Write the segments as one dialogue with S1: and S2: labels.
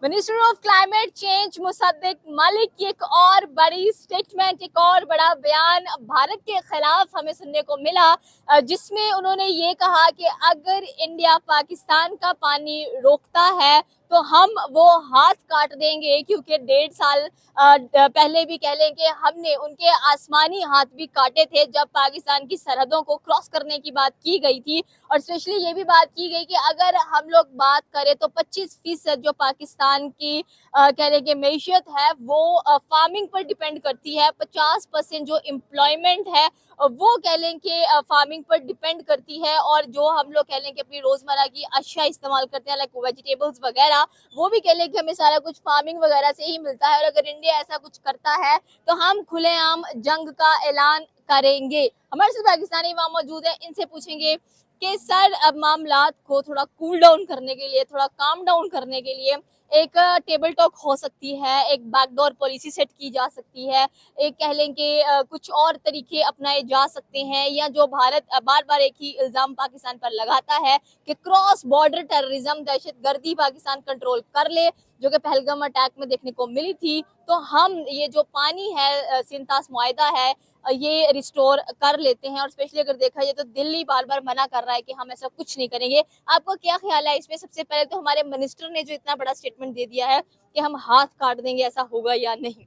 S1: Minister of climate change Mossadegh Malik की एक और बड़ी स्टेटमेंट, एक और बड़ा बयान भारत के खिलाफ हमें सुनने को मिला, जिसमें उन्होंने ये कहा कि अगर इंडिया पाकिस्तान का पानी रोकता है तो हम वो हाथ काट देंगे, क्योंकि 1.5 साल पहले भी कह लें कि हमने उनके आसमानी हाथ भी काटे थे जब पाकिस्तान की सरहदों को क्रॉस करने की बात की गई थी। और स्पेशली ये भी बात की गई कि अगर हम लोग बात करें तो 25% जो पाकिस्तान की कह लें कि मैशियत है वो फार्मिंग पर डिपेंड करती है। 50% जो एम्प्लॉयमेंट है वो कह लें कि फार्मिंग पर डिपेंड करती है। और जो हम लोग कह लें कि अपनी रोजमर्रा की अशिया इस्तेमाल करते हैं, लाइक वेजिटेबल्स वगैरह, वो भी कह लें कि हमें सारा कुछ फार्मिंग वगैरह से ही मिलता है। और अगर इंडिया ऐसा कुछ करता है तो हम खुलेआम जंग का ऐलान करेंगे। हमारे साथ पाकिस्तानी वहां मौजूद है, इनसे पूछेंगे कि सर, अब मामलात को थोड़ा कूल डाउन करने के लिए, थोड़ा काम डाउन करने के लिए एक टेबल टॉक हो सकती है, एक बैकडोर पॉलिसी सेट की जा सकती है, एक कह लें कि कुछ और तरीके अपनाए जा सकते हैं, या जो भारत बार बार एक ही इल्जाम पाकिस्तान पर लगाता है कि क्रॉस बॉर्डर टेररिज्म, दहशतगर्दी पाकिस्तान कंट्रोल कर ले, जो कि पहलगाम अटैक में देखने को मिली थी, तो हम ये जो पानी है, सिंतास मुआहिदा है, ये रिस्टोर कर लेते हैं। और स्पेशली अगर देखा जाए तो दिल्ली बार बार मना कर रहा है कि हम ऐसा कुछ नहीं करेंगे। आपका क्या ख्याल है इसमें? सबसे पहले तो हमारे मिनिस्टर ने जो इतना बड़ा स्टेटमेंट दे दिया है कि हम हाथ काट देंगे, ऐसा होगा या नहीं?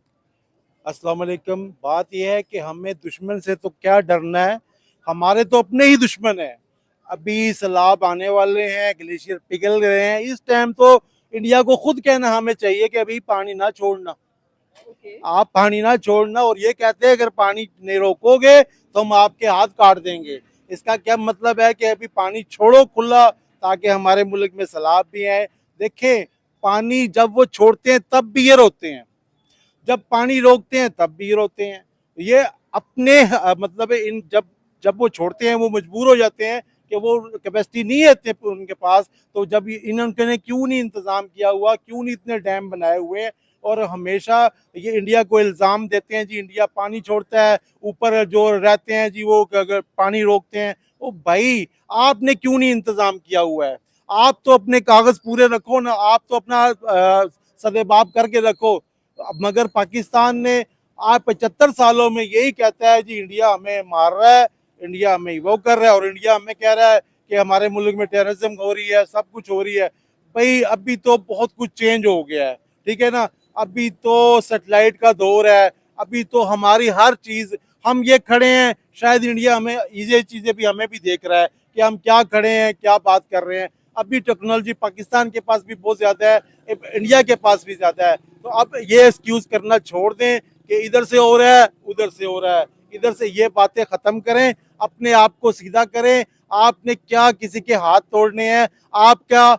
S2: अस्सलाम वालेकुम। बात यह है कि हमें दुश्मन से तो क्या डरना है, हमारे तो अपने ही दुश्मन है। अभी सैलाब आने वाले हैं, ग्लेशियर पिघल रहे हैं। इस टाइम तो इंडिया को खुद कहना हमें चाहिए कि अभी पानी ना छोड़ना, आप पानी ना छोड़ना। और ये कहते हैं अगर पानी नहीं रोकोगे तो हम आपके हाथ काट देंगे। इसका क्या मतलब है कि अभी पानी छोड़ो खुला, ताकि हमारे मुल्क में सैलाब भी आए। देखें, पानी जब वो छोड़ते हैं तब भी ये रोते हैं, जब पानी रोकते हैं तब भी रोते हैं। ये अपने मतलब इन जब जब वो छोड़ते हैं वो मजबूर हो जाते हैं कि वो कैपेसिटी नहीं है उनके पास। तो जब इन्होंने क्यों नहीं इंतजाम किया हुआ, क्यों नहीं इतने डैम बनाए हुए हैं। और हमेशा ये इंडिया को इल्ज़ाम देते हैं जी इंडिया पानी छोड़ता है, ऊपर जो रहते हैं जी वो अगर पानी रोकते हैं। ओ भाई, आपने क्यों नहीं इंतजाम किया हुआ है? आप तो अपने कागज पूरे रखो ना, आप तो अपना सदेबाप करके रखो। मगर पाकिस्तान ने आज 75 सालों में यही कहता है जी इंडिया हमें मार रहा है, इंडिया हमें वो कर रहा है, और इंडिया हमें कह रहा है कि हमारे मुल्क में टेररिज्म हो रही है, सब कुछ हो रही है। भाई अभी तो बहुत कुछ चेंज हो गया है, ठीक है ना। अभी तो सैटेलाइट का दौर है, अभी तो हमारी हर चीज, हम ये खड़े हैं, शायद इंडिया हमें ये चीजें भी हमें भी देख रहा है कि हम क्या खड़े हैं, क्या बात कर रहे हैं। अभी टेक्नोलॉजी पाकिस्तान के पास भी बहुत ज्यादा है, इंडिया के पास भी ज्यादा है। तो अब ये एक्सक्यूज करना छोड़ दें कि इधर से हो रहा है, उधर से हो रहा है। इधर से ये बातें खत्म करें, अपने आप को सीधा करें। आपने क्या किसी के हाथ तोड़ने हैं? आप क्या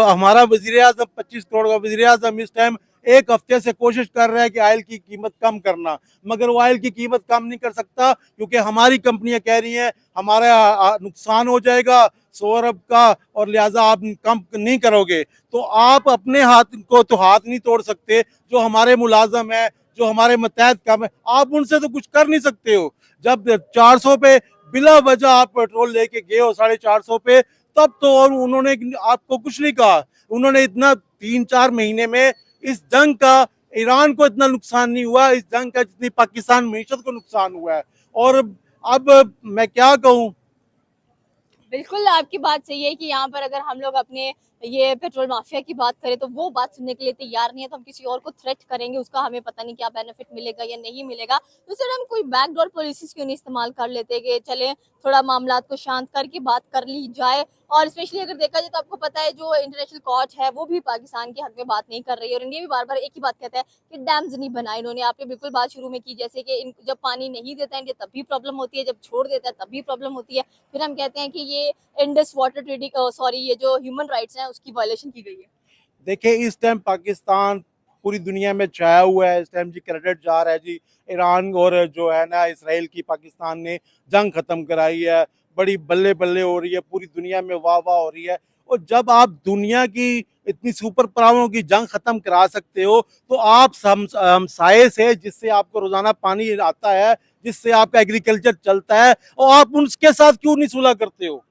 S2: हमारा वजीर आजम 25 करोड़ का वजीर आजम इस टाइम एक हफ्ते से कोशिश कर रहा है कि ऑयल की कीमत कम करना, मगर वो ऑयल की कीमत कम नहीं कर सकता, क्योंकि हमारी कंपनियां कह रही हैं हमारा नुकसान हो जाएगा 100 अरब का, और लिहाजा आप कम नहीं करोगे। तो आप अपने हाथ को तो हाथ नहीं तोड़ सकते, जो हमारे मुलाजम है, जो हमारे मतहत काम है, आप उनसे तो कुछ कर नहीं सकते हो। जब 400 पे बिला वजह आप पेट्रोल लेके गए हो, 450 पे, तब तो और उन्होंने आपको कुछ नहीं कहा। उन्होंने इतना 3-4 महीने में इस जंग का ईरान को इतना नुकसान नहीं हुआ, इस जंग का जितनी पाकिस्तान मीशत को नुकसान हुआ है। और अब मैं क्या कहूँ।
S1: बिल्कुल, आपकी बात सही है कि यहाँ पर अगर हम लोग अपने ये पेट्रोल माफिया की बात करें तो वो बात सुनने के लिए तैयार नहीं है, तो हम किसी और को थ्रेट करेंगे, उसका हमें पता नहीं क्या बेनिफिट मिलेगा या नहीं मिलेगा। तो सर, हम कोई बैकडोर पॉलिसीज क्यों नहीं इस्तेमाल कर लेते कि चले थोड़ा मामलात को शांत करके बात कर ली जाए? और स्पेशली अगर देखा जाए तो आपको पता है जो इंटरनेशनल कोर्ट है वो भी पाकिस्तान के हक में बात नहीं कर रही है, और इंडिया भी बार बार एक ही बात कहता है कि डैम्स नहीं बनाए इन्होंने। आपने बिल्कुल बात शुरू में की, जैसे कि जब पानी नहीं देता है इंडिया तब भी प्रॉब्लम होती है, जब छोड़ देता है तब भी प्रॉब्लम होती है। फिर हम कहते हैं कि ये इंडस वाटर ट्रेडिंग, सॉरी, ये जो ह्यूमन राइट्स हैं उसकी वायलेशन की गई है।
S2: देखिए, इस टाइम पाकिस्तान पूरी दुनिया में छाया हुआ है। इस टाइम जी क्रेडिट जा रहा है जी ईरान और जो है ना इसराइल की। पाकिस्तान ने जंग खत्म कराई है, बड़ी बल्ले बल्ले हो रही है, पूरी दुनिया में वाह वाह हो रही है। और जब आप दुनिया की इतनी सुपर पावरों की जंग खत्म करा सकते हो, तो आप हमसाये से जिससे आपको रोजाना पानी आता है, जिससे आपका एग्रीकल्चर चलता है, और आप उसके साथ क्यों नहीं सुलह करते हो?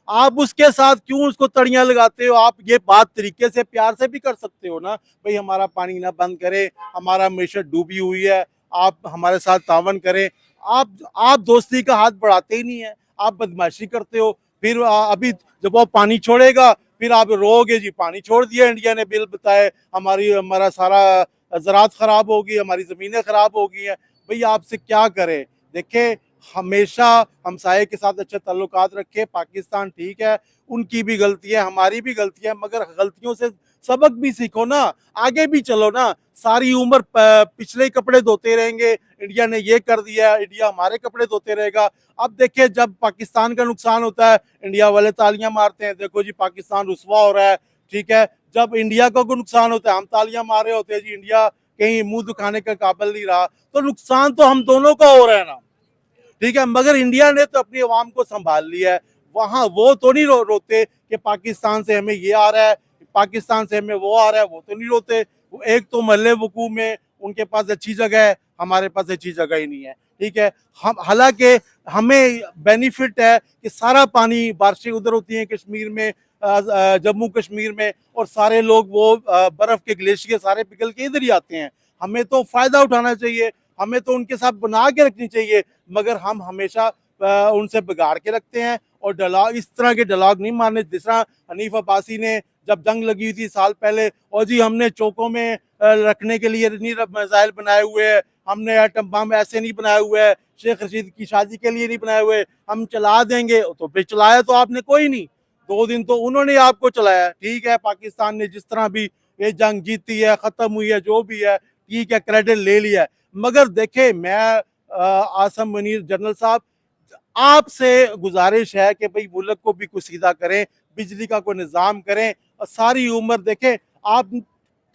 S2: आप उसके साथ क्यों उसको तड़ियां लगाते हो? आप ये बात तरीके से प्यार से भी कर सकते हो ना, भाई हमारा पानी ना बंद करे, हमारा मीशत डूबी हुई है, आप हमारे साथ तावन करें। आप दोस्ती का हाथ बढ़ाते ही नहीं है, आप बदमाशी करते हो। फिर अभी जब वो पानी छोड़ेगा फिर आप रोगे जी पानी छोड़ दिया इंडिया ने, बिल बताए हमारा सारा ज़राअत खराब होगी, हमारी ज़मीनें खराब हो गई हैं। भाई आपसे क्या करें? देखें, हमेशा हमसाये के साथ अच्छे ताल्लुकात रखें। पाकिस्तान ठीक है, उनकी भी गलती है, हमारी भी गलती है, मगर गलतियों से सबक भी सीखो ना, आगे भी चलो ना। सारी उम्र पिछले कपड़े धोते रहेंगे, इंडिया ने ये कर दिया, इंडिया हमारे कपड़े धोते रहेगा। अब देखिए जब पाकिस्तान का नुकसान होता है, इंडिया वाले तालियां मारते हैं, देखो जी पाकिस्तान रुसवा हो रहा है, ठीक है। जब इंडिया का कोई नुकसान होता है, हम तालियां मार रहे होते हैं जी इंडिया कहीं मुंह दिखाने का काबिल नहीं रहा, तो नुकसान तो हम दोनों का हो रहा है ना, ठीक है। मगर इंडिया ने तो अपनी आवाम को संभाल लिया है, वहां वो तो नहीं रोते कि पाकिस्तान से हमें ये आ रहा है, पाकिस्तान से हमें वो आ रहा है, वो तो नहीं रोते। एक तो महल्ले वकूफ में उनके पास अच्छी जगह है, हमारे पास अच्छी जगह ही नहीं है, ठीक है। हम हालांकि हमें बेनिफिट है कि सारा पानी बारिशें उधर होती हैं कश्मीर में, जम्मू कश्मीर में, और सारे लोग वो बर्फ के ग्लेशियर सारे पिघल के इधर ही आते हैं। हमें तो फायदा उठाना चाहिए, हमें तो उनके साथ बना के रखनी चाहिए, मगर हम हमेशा उनसे बिगाड़ के रखते हैं। और डायलॉग इस तरह के डायलॉग नहीं मारने, जिस तरह हनीफ अब्बासी ने जब जंग लगी हुई थी साल पहले, और जी हमने चौकों में रखने के लिए नहीं मिसाइल बनाए हुए हैं, हमने एटम बम ऐसे नहीं बनाए हुए हैं, शेख रशीद की शादी के लिए नहीं बनाए हुए, हम चला देंगे। तो फिर चलाया तो आपने कोई नहीं, 2 दिन तो उन्होंने आपको चलाया, ठीक है। पाकिस्तान ने जिस तरह भी ये जंग जीती है, खत्म हुई है, जो भी है ठीक है, क्रेडिट ले लिया है। मगर देखे, मैं आसम मुनीर जनरल साहब, आपसे गुजारिश है कि भाई मुल्क को भी कुछ सीधा करें, बिजली का कोई निज़ाम करें। और सारी उम्र देखें, आप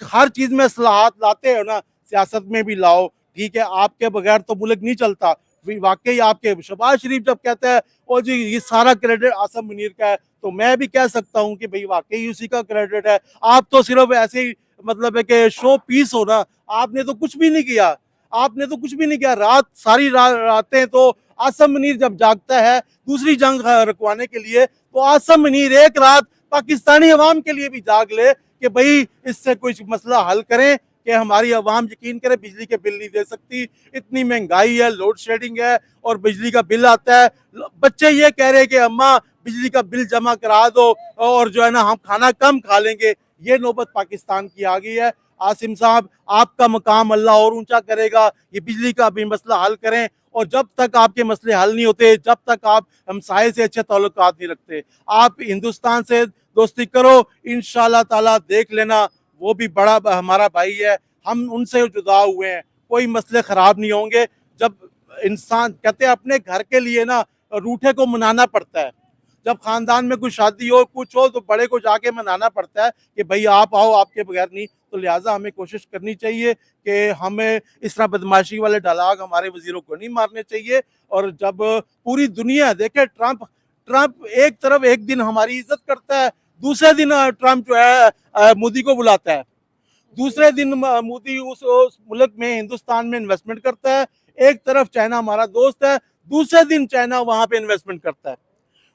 S2: हर चीज़ में असलाहत लाते हो ना, सियासत में भी लाओ, ठीक है। आपके बगैर तो मुल्क नहीं चलता। वाकई आपके शहबाज शरीफ जब कहता है ओ जी ये सारा क्रेडिट आसम मुनीर का है, तो मैं भी कह सकता हूँ कि भाई वाकई उसी का क्रेडिट है। आप तो सिर्फ ऐसे ही मतलब है कि शो पीस हो ना, आपने तो कुछ भी नहीं किया, आपने तो कुछ भी नहीं किया। सारी रातें तो आसम मुनीर जब जागता है दूसरी जंग रुकवाने के लिए, तो आसम मुनीर एक रात पाकिस्तानी अवाम के लिए भी जाग ले कि भाई इससे कुछ मसला हल करें, कि हमारी अवाम यकीन करे बिजली के बिल नहीं दे सकती, इतनी महंगाई है, लोड शेडिंग है, और बिजली का बिल आता है। बच्चे ये कह रहे हैं कि अम्मा बिजली का बिल जमा करा दो, और जो है ना हम खाना कम खा लेंगे। ये नौबत पाकिस्तान की आ गई है। आसिम साहब, आपका मकाम अल्लाह और ऊंचा करेगा, ये बिजली का भी मसला हल करें। और जब तक आपके मसले हल नहीं होते, जब तक आप हमसाये से अच्छे ताल्लुकात नहीं रखते, आप हिंदुस्तान से दोस्ती करो, इंशाल्लाह ताला देख लेना, वो भी बड़ा हमारा भाई है, हम उनसे जुदा हुए हैं, कोई मसले खराब नहीं होंगे। जब इंसान कहते हैं अपने घर के लिए ना रूठे को मनाना पड़ता है, जब खानदान में कुछ शादी हो कुछ हो तो बड़े को जाके मनाना पड़ता है कि भाई आप आओ, आपके बगैर नहीं। तो लिहाजा हमें कोशिश करनी चाहिए कि हमें इस तरह बदमाशी वाले डायलॉग हमारे वजीरों को नहीं मारने चाहिए। और जब पूरी दुनिया देखे, ट्रंप ट्रंप एक तरफ एक दिन हमारी इज्जत करता है, दूसरे दिन ट्रंप जो है मोदी को बुलाता है, दूसरे दिन मोदी उस मुल्क में हिंदुस्तान में इन्वेस्टमेंट करता है। एक तरफ चाइना हमारा दोस्त है, दूसरे दिन चाइना वहां पे इन्वेस्टमेंट करता है।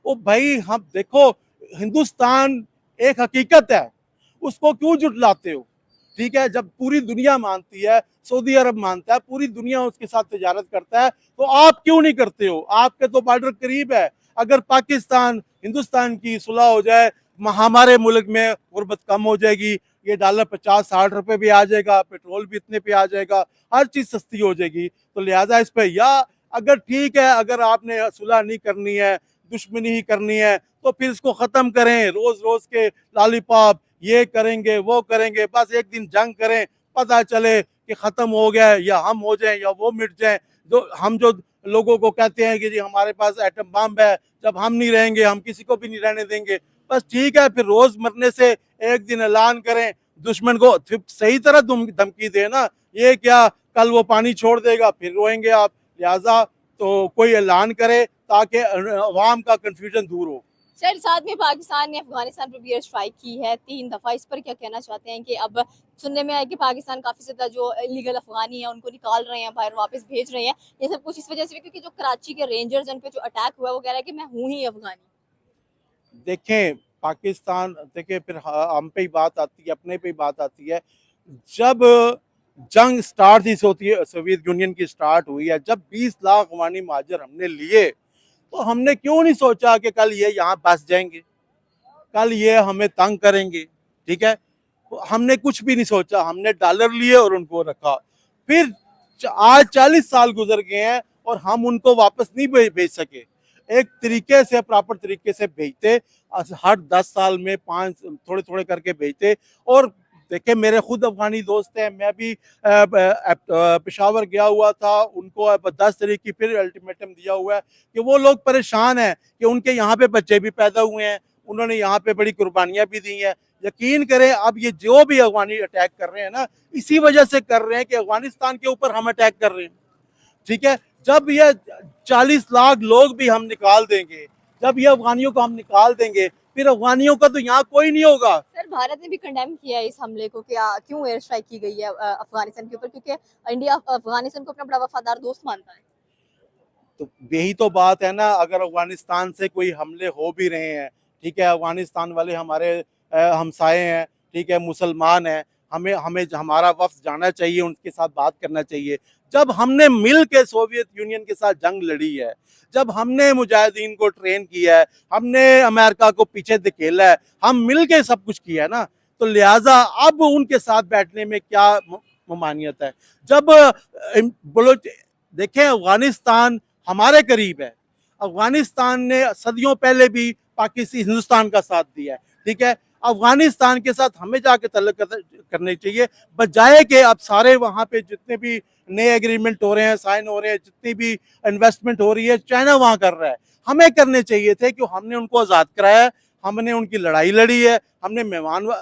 S2: ओ भाई, हम देखो, हिंदुस्तान एक हकीकत है, उसको क्यों जुटलाते हो? ठीक है, जब पूरी दुनिया मानती है, सऊदी अरब मानता है, पूरी दुनिया उसके साथ तजारत करता है, तो आप क्यों नहीं करते हो? आपके तो बॉर्डर करीब है। अगर पाकिस्तान हिंदुस्तान की सुलह हो जाए, हमारे मुल्क में गुर्बत कम हो जाएगी, ये डॉलर 50-60 रुपए भी आ जाएगा, पेट्रोल भी इतने पे आ जाएगा, हर चीज सस्ती हो जाएगी। तो लिहाजा इस पे, या अगर ठीक है, अगर आपने सुलह नहीं करनी है, दुश्मनी ही करनी है, तो फिर इसको खत्म करें। रोज रोज के लॉलीपॉप, ये करेंगे वो करेंगे, बस एक दिन जंग करें, पता चले कि खत्म हो गया, या हम हो जाएं या वो मिट जाएं। जो लोगों को कहते हैं कि जी हमारे पास एटम बम है, जब हम नहीं रहेंगे हम किसी को भी नहीं रहने देंगे। बस ठीक है, फिर रोज मरने से एक दिन ऐलान करें, दुश्मन को सही तरह धमकी दे ना। ये क्या कल वो पानी छोड़ देगा फिर रोएंगे आप? लिहाजा तो कोई ऐलान करे ताकि अवाम का कंफ्यूजन दूर हो।
S1: सर, साथ में पाकिस्तान ने अफगानिस्तान पर भी एयर स्ट्राइक की है 3 दफ़ा, इस पर क्या कहना चाहते हैं कि अब सुनने में आया कि पाकिस्तान काफ़ी ज़्यादा जो इलीगल अफगानी है उनको निकाल रहे हैं बाहर, वापस भेज रहे हैं। ये सब कुछ इस वजह से भी क्योंकि जो कराची के रेंजर्स उन पे जो अटैक हुआ है वो कह रहा है कि मैं हूँ ही अफगानी।
S2: देखें पाकिस्तान, देखिए फिर हम पे ही बात आती है, अपने पे ही बात आती है। जब जंग स्टार्ट ही होती है, सोवियत यूनियन की स्टार्ट हुई है, जब 20 लाख अफगानी महाजर हमने लिए, तो हमने क्यों नहीं सोचा कि कल ये यहाँ बस जाएंगे, कल ये हमें तंग करेंगे, ठीक है। हमने कुछ भी नहीं सोचा, हमने डॉलर लिए और उनको रखा। फिर आज 40 साल गुजर गए हैं और हम उनको वापस नहीं भेज सके। एक तरीके से, प्रॉपर तरीके से भेजते, हर 10 साल में 5 थोड़े थोड़े करके भेजते। और देखिए मेरे खुद अफगानी दोस्त हैं, मैं भी पेशावर गया हुआ था, उनको अब 10 तारीख की फिर अल्टीमेटम दिया हुआ है कि वो लोग परेशान हैं कि उनके यहाँ पे बच्चे भी पैदा हुए हैं, उन्होंने यहाँ पे बड़ी कुर्बानियां भी दी हैं। यकीन करें, अब ये जो भी अफगानी अटैक कर रहे हैं ना, इसी वजह से कर रहे हैं कि अफगानिस्तान के ऊपर हम अटैक कर रहे हैं, ठीक है। जब ये 40 लाख लोग भी हम निकाल देंगे, जब ये अफगानियों को हम निकाल देंगे, फिर अफगानियों का तो यहाँ कोई नहीं होगा।
S1: सर भारत ने भी कंडेम किया है इस हमले को, क्या क्यों एयर स्ट्राइक की गई है अफगानिस्तान के ऊपर, क्योंकि इंडिया अफगानिस्तान को अपना बड़ा वफादार दोस्त मानता है।
S2: तो यही तो बात है ना, अगर अफगानिस्तान से कोई हमले हो भी रहे हैं, ठीक है, अफगानिस्तान वाले हमारे हमसाए हैं, ठीक है, मुसलमान हैं, हमें हमें हमारा वफ्द जाना चाहिए, उनके साथ बात करना चाहिए। जब हमने मिल के सोवियत यूनियन के साथ जंग लड़ी है, जब हमने मुजाहिदीन को ट्रेन किया है, हमने अमेरिका को पीछे धकेला है, हम मिल के सब कुछ किया है ना, तो लिहाजा अब उनके साथ बैठने में क्या ममानियत है। जब बोलो, देखें अफगानिस्तान हमारे करीब है, अफगानिस्तान ने सदियों पहले भी पाकिस्तान हिंदुस्तान का साथ दिया है, ठीक है। अफगानिस्तान के साथ हमें जाके तल्लुक करने चाहिए, बजाय के अब सारे वहाँ पे जितने भी नए एग्रीमेंट हो रहे हैं, साइन हो रहे हैं, जितनी भी इन्वेस्टमेंट हो रही है, चाइना वहाँ कर रहा है। हमें करने चाहिए थे कि हमने उनको आज़ाद कराया है, हमने उनकी लड़ाई लड़ी है, हमने मेहमान,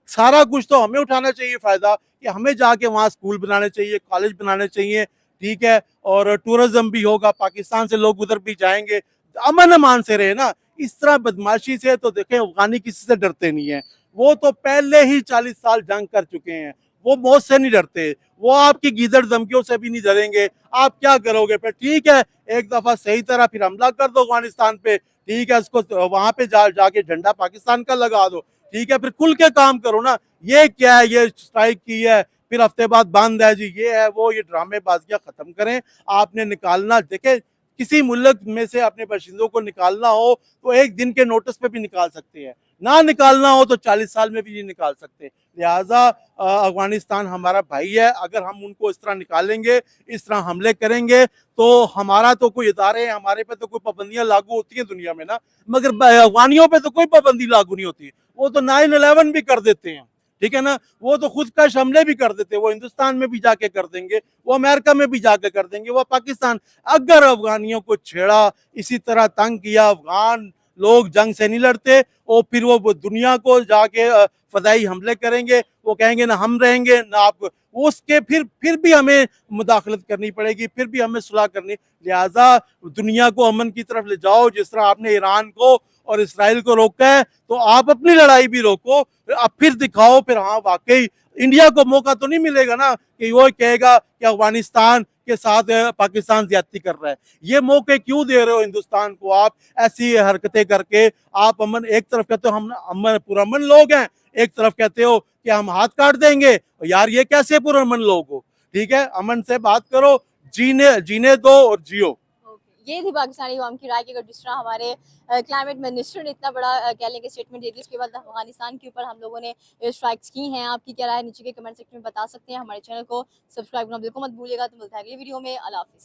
S2: सारा कुछ तो हमें उठाना चाहिए फ़ायदा, कि हमें जाके वहाँ स्कूल बनाने चाहिए, कॉलेज बनाने चाहिए, ठीक है। और टूरिज्म भी होगा, पाकिस्तान से लोग उधर भी जाएंगे, अमन अमान से रहे ना। इस तरह बदमाशी से तो देखें अफगानी किसी से डरते नहीं है, वो तो पहले ही 40 साल जंग कर चुके हैं, वो मौत से नहीं डरते, वो आपकी गीदड़ धमकियों से भी नहीं डरेंगे। आप क्या करोगे फिर, ठीक है, एक दफा सही तरह फिर हमला कर दो अफगानिस्तान पे, ठीक है, उसको वहां पे जाके झंडा पाकिस्तान का लगा दो, ठीक है, फिर खुल के काम करो ना। ये क्या है, ये स्ट्राइक की है, फिर हफ्ते बाद बंद है जी, ये है वो, ये ड्रामेबाजियां खत्म करें। आपने निकालना, देखे किसी मुल्क में से अपने बाशिंदों को निकालना हो तो एक दिन के नोटिस पे भी निकाल सकते हैं, ना निकालना हो तो 40 साल में भी नहीं निकाल सकते। लिहाजा अफगानिस्तान हमारा भाई है, अगर हम उनको इस तरह निकालेंगे, इस तरह हमले करेंगे, तो हमारा तो कोई इदारे हैं, हमारे पे तो कोई पाबंदियां लागू होती हैं दुनिया में ना, मगर अफगानियों पे तो कोई पाबंदी लागू नहीं होती। वो तो 9/11 भी कर देते हैं, ठीक है ना, वो तो खुद का हमले भी कर देते हैं, वो हिंदुस्तान में भी जाके कर देंगे, वो अमेरिका में भी जाके कर देंगे, वो पाकिस्तान। अगर अफगानियों को छेड़ा, इसी तरह तंग किया, अफगान लोग जंग से नहीं लड़ते, और फिर वो दुनिया को जाके फदाई हमले करेंगे, वो कहेंगे ना हम रहेंगे ना आप, उसके फिर भी हमें मुदाखलत करनी पड़ेगी, फिर भी हमें सुलह करनी। लिहाजा दुनिया को अमन की तरफ ले जाओ, जिस तरह आपने ईरान को और इसराइल को रोका है, तो आप अपनी लड़ाई भी रोको, अब फिर दिखाओ, फिर हाँ वाकई इंडिया को मौका तो नहीं मिलेगा ना कि वो कहेगा कि अफगानिस्तान के साथ पाकिस्तान ज्यादती कर रहा है। ये मौके क्यों दे रहे हो हिंदुस्तान को आप, ऐसी हरकतें करके। आप अमन, एक तरफ कहते हो हम अमन पुरअमन लोग हैं, एक तरफ कहते हो कि हम हाथ काट देंगे, यार ये कैसे पुरअमन लोग हो, ठीक है, अमन से बात करो, जीने जीने दो और जियो।
S1: ये थी पाकिस्तानी अवाम की राय कि अगर जिस तरह हमारे क्लाइमेट मिनिस्टर ने इतना बड़ा कह लें कि स्टेटमेंट दे दी, उसके बाद अफगानिस्तान के ऊपर हम लोगों ने एयर स्ट्राइक्स की हैं। आपकी क्या राय है नीचे के कमेंट सेक्शन में बता सकते हैं। हमारे चैनल को सब्सक्राइब करना बिल्कुल मत भूलिएगा। तो मिलता है अगली वीडियो में। अल्लाह हाफिज़।